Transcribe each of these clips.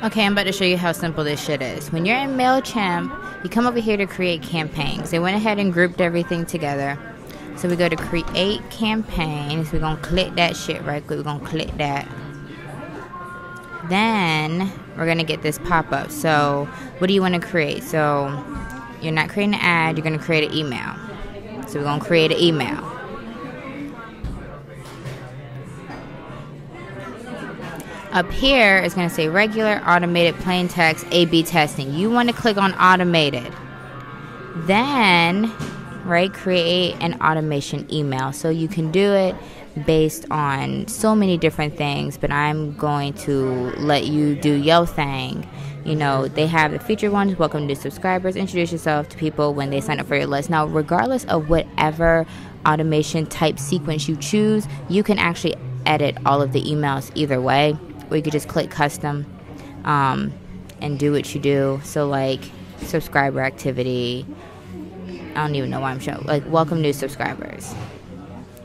Okay, I'm about to show you how simple this shit is. When you're in Mailchimp, you come over here to create campaigns. They went ahead and grouped everything together. So we go to create campaigns. We're going to click that shit right quick. We're going to click that. Then we're going to get this pop-up. So what do you want to create? So you're not creating an ad. You're going to create an email. So we're going to create an email. Up here is going to say regular, automated, plain text, A/B testing. You want to click on automated. Then, right, create an automation email. So you can do it based on so many different things, but I'm going to let you do your thing. You know, they have the featured ones, welcome new subscribers, introduce yourself to people when they sign up for your list. Now, regardless of whatever automation type sequence you choose, you can actually edit all of the emails either way. Or you could just click custom and do what you do. So like subscriber activity, I don't even know why I'm showing, like welcome new subscribers.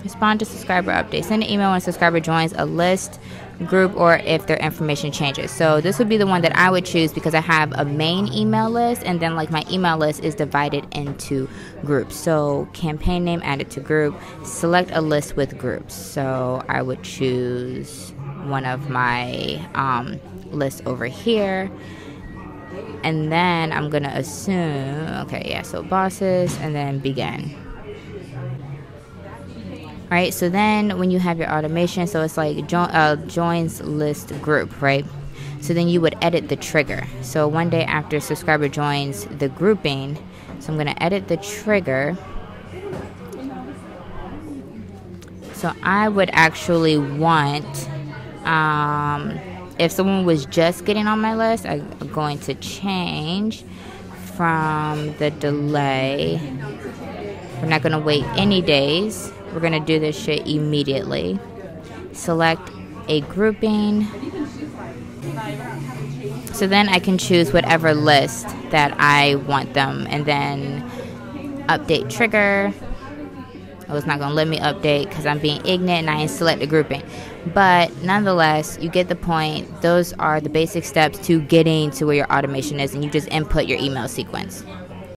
Respond to subscriber updates. Send an email when a subscriber joins a list, group, or if their information changes. So this would be the one that I would choose because I have a main email list, and then like my email list is divided into groups. So campaign name added to group, select a list with groups. So I would choose one of my lists over here, and then I'm gonna assume, okay, yeah, so bosses, and then begin. Right, so then when you have your automation, so it's like joins list group, right? So then you would edit the trigger. So one day after subscriber joins the grouping, so I'm gonna edit the trigger. So I would actually want, if someone was just getting on my list, I'm going to change from the delay. We're not going to wait any days. We're going to do this shit immediately. Select a grouping. So then I can choose whatever list that I want them. And then update trigger. Oh, it's not going to let me update because I'm being ignorant and I didn't select the grouping. But nonetheless, you get the point. Those are the basic steps to getting to where your automation is, and you just input your email sequence.